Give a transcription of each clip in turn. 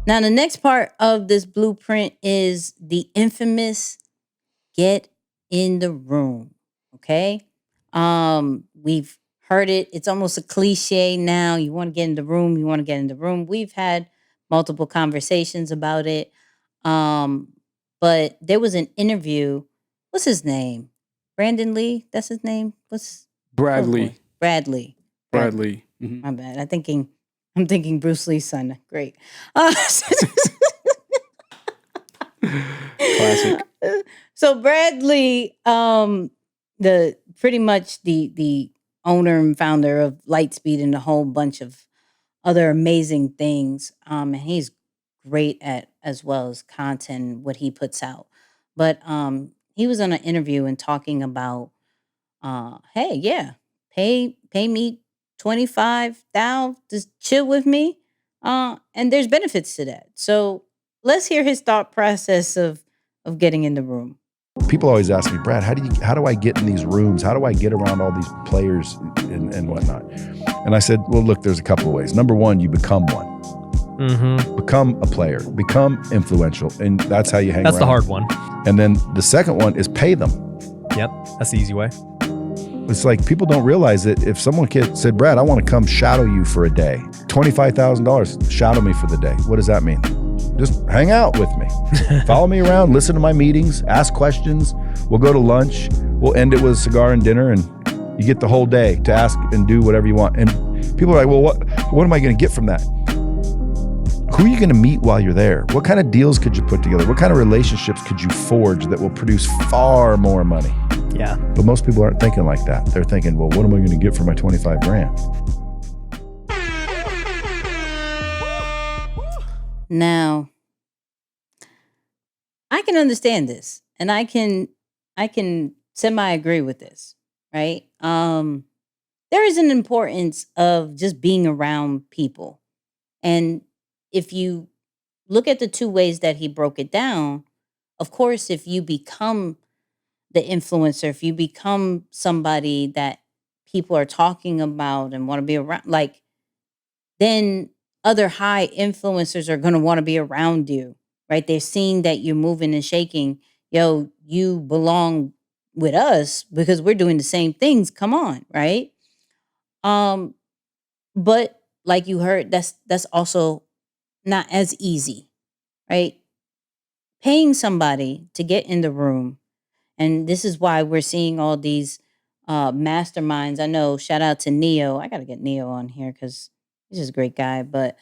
Now, the next part of this blueprint is the infamous get in the room. Okay. We've heard it. It's almost a cliche now. You want to get in the room, you want to get in the room. We've had multiple conversations about it. Um, but there was an interview. What's his name? Brandon Lee. That's his name. Oh boy. Bradley. Bradley. Bradley. Mhm. My bad. I'm thinking Bruce Lee's son. Great. Uh, Classic. so Bradley, the pretty much the owner and founder of Lightspeed and a whole bunch of other amazing things. And he's great at as well as content what he puts out. But he was on an interview and talking about hey, yeah, pay me 25,000, just chill with me. And there's benefits to that. So let's hear his thought process of getting in the room. People always ask me, Brad, how do I get in these rooms? How do I get around all these players and whatnot? And I said, well, look, there's a couple of ways. Number one, you become one. Become a player, become influential, and that's how you hang That's around. the hard one. And then the second one is pay them. Yep, that's the easy way. It's like people don't realize that if someone said, Brad, I want to come shadow you for a day, $25,000, shadow me for the day. What does that mean? Just hang out with me. Follow me around, listen to my meetings, ask questions. We'll go to lunch. We'll end it with a cigar and dinner, and you get the whole day to ask and do whatever you want. And people are like, well, what am I going to get from that? Who are you going to meet while you're there? What kind of deals could you put together? What kind of relationships could you forge that will produce far more money? Yeah. But most people aren't thinking like that. They're thinking, well, what am I going to get for my 25 grand? Now, I can understand this, and I can semi agree with this, right? There is an importance of just being around people. And if you look at the two ways that he broke it down, of course, if you become the influencer, if you become somebody that people are talking about and want to be around, like, then other high influencers are going to want to be around you, right? They're seeing that you're moving and shaking. Yo, you belong with us because we're doing the same things. Come on, right? Um, but like you heard, that's also not as easy, right? Paying somebody to get in the room, and this is why we're seeing all these masterminds. I know, shout out to Neo. I gotta get Neo on here because he's just a great guy. But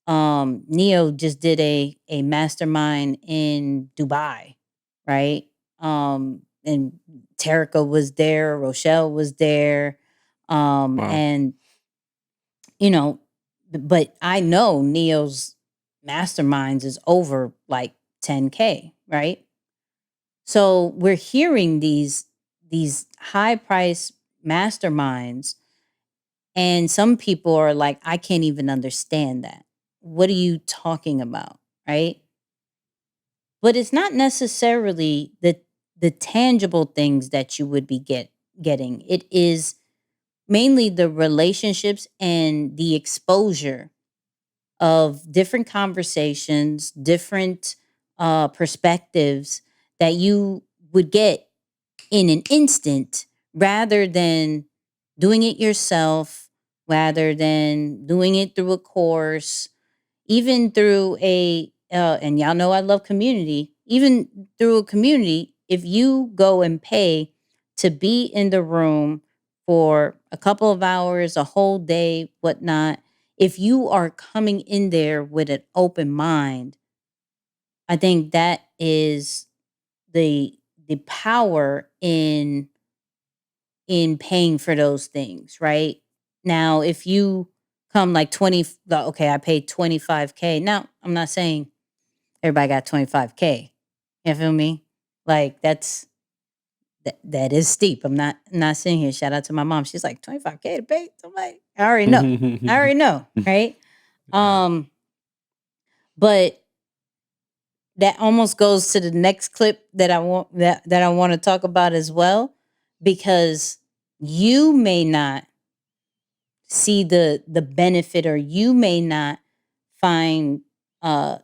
Neo just did a mastermind in Dubai, right? And Terica was there, Rochelle was there, Wow. and you know, but I know Neo's masterminds is over like 10K, right? So we're hearing these high price masterminds, and some people are like, I can't even understand that. What are you talking about? Right? But it's not necessarily the tangible things that you would be getting. It is mainly the relationships and the exposure of different conversations, different perspectives that you would get in an instant rather than doing it yourself, rather than doing it through a course, even through and y'all know I love community, even through a community. If you go and pay to be in the room for a couple of hours, a whole day, whatnot, if you are coming in there with an open mind, I think that is the power in paying for those things, right? Now, if you come like 20, okay, I paid 25K. Now, I'm not saying everybody got 25K. You feel me? Like that is steep. I'm not sitting here. Shout out to my mom. She's like 25K to pay somebody. I already know. I already know, right? Um, but that almost goes to the next clip that I want to talk about as well, because you may not see the benefit, or you may not find uh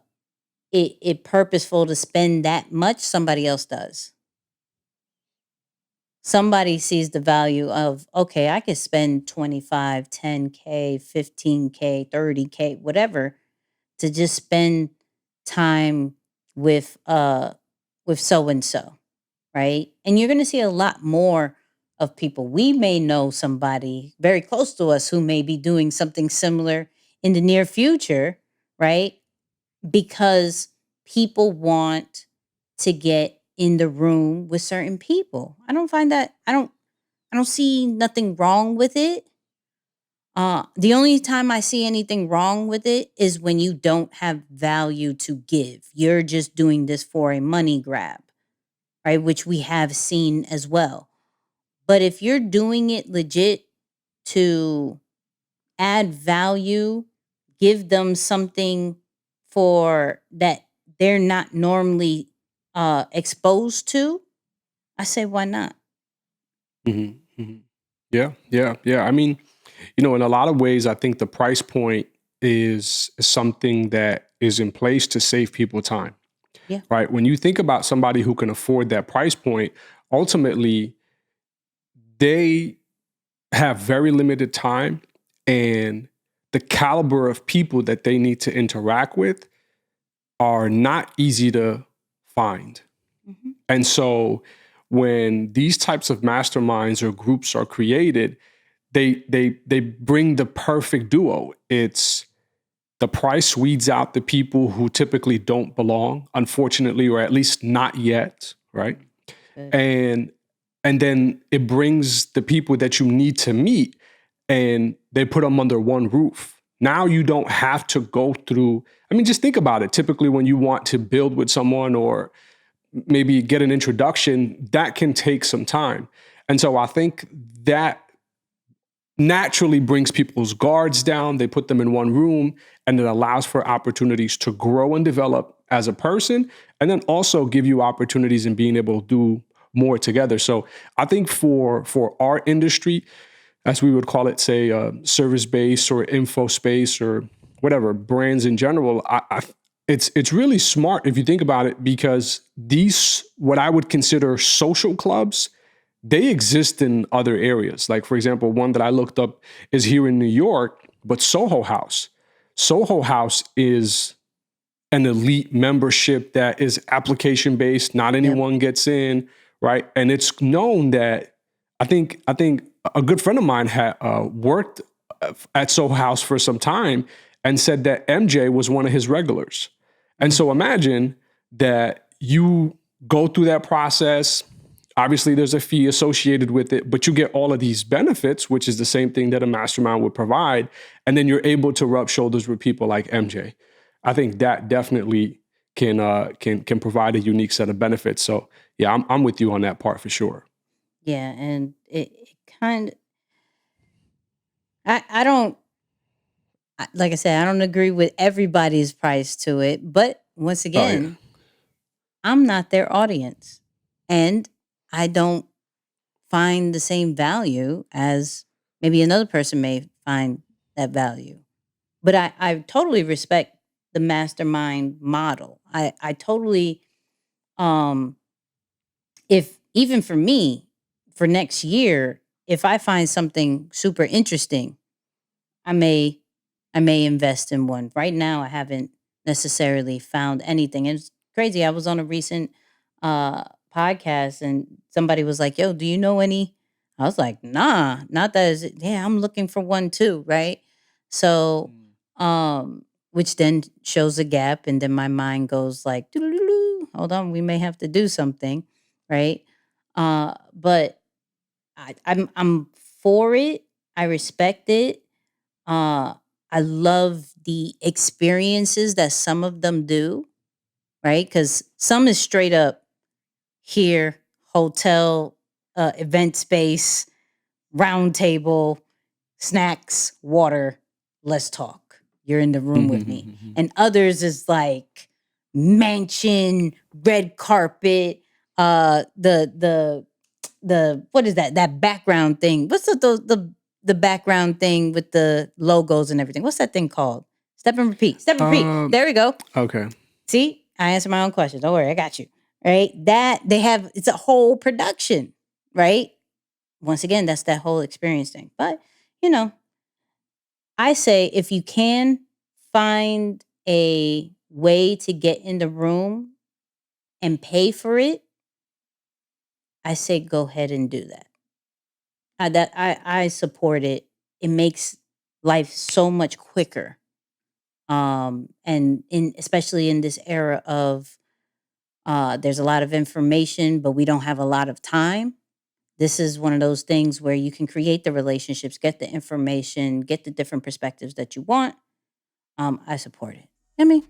it purposeful to spend that much, somebody else does. Somebody sees the value of, okay, I could spend 25, 10K, 15K, 30K, whatever, to just spend time with so and so, right? And you're going to see a lot more of people. We may know somebody very close to us who may be doing something similar in the near future, right? Because people want to get in the room with certain people. I don't see nothing wrong with it. The only time I see anything wrong with it is when you don't have value to give. You're just doing this for a money grab, right? Which we have seen as well. But if you're doing it legit to add value, give them something for that they're not normally exposed to, I say, why not? hmm hmm Yeah, yeah, yeah. I mean, in a lot of ways, I think the price point is something that is in place to save people time, Yeah. right? When you think about somebody who can afford that price point, ultimately, they have very limited time, and the caliber of people that they need to interact with are not easy to find. hmm And so when these types of masterminds or groups are created, they bring the perfect duo. It's the price weeds out the people who typically don't belong, unfortunately, or at least not yet, right? Good. And then it brings the people that you need to meet, and they put them under one roof. Now you don't have to go through, I mean, just think about it. Typically, when you want to build with someone or maybe get an introduction, that can take some time. And so I think that naturally brings people's guards down. They put them in one room, and it allows for opportunities to grow and develop as a person, and then also give you opportunities in being able to do more together. So I think for our industry, as we would call it, say service based or info space or whatever, brands in general, it's really smart if you think about it, because these, what I would consider social clubs, they exist in other areas. Like, for example, one that I looked up is here in New York, but Soho House. Soho House is an elite membership that is application based. Not Yep. anyone gets in, right? And it's known that I think a good friend of mine had worked at Soho House for some time and said that MJ was one of his regulars. And so imagine that you go through that process. Obviously, there's a fee associated with it, but you get all of these benefits, which is the same thing that a mastermind would provide. And then you're able to rub shoulders with people like MJ. I think that definitely can provide a unique set of benefits. So yeah, I'm with you on that part for sure. Yeah, and it kind of, I don't, like I said, I don't agree with everybody's price to it, but once Oh yeah. again, I'm not their audience, and I don't find the same value as maybe another person may find that value. But I totally respect the mastermind model. I totally, um if even for me, for next year, if I find something super interesting, I may I may invest in one. Right now, I haven't necessarily found anything. It's crazy. I was on a recent uh podcast, and somebody was like, "Yo, do you know any?" I was like, "Nah, not that is yeah, I'm looking for one too, right?" So, which then shows a gap, and then my mind goes like, "Doo-doo-doo-doo. Hold on, we may have to do something, right?" But I'm for it. I respect it. uh, I love the experiences that some of them do, right? Because some is straight up here, hotel, event space, round table, snacks, water, let's talk. You're in the room with me. And others is like mansion, red carpet, the what is that? That background thing. What's the background thing with the logos and everything? What's that thing called? Is Step and repeat. Step and repeat. There we go. Okay. See, I answered my own question. Don't worry, I got you. Right? That they have, it's a whole production, right? Once again, that's that whole experience thing. But, you know, I say if you can find a way to get in the room and pay for it, I say go ahead and do that. I support it. It makes life so much quicker. And especially in this era of there's a lot of information, but we don't have a lot of time. This is one of those things where you can create the relationships, get the information, get the different perspectives that you want. I support it. I mean,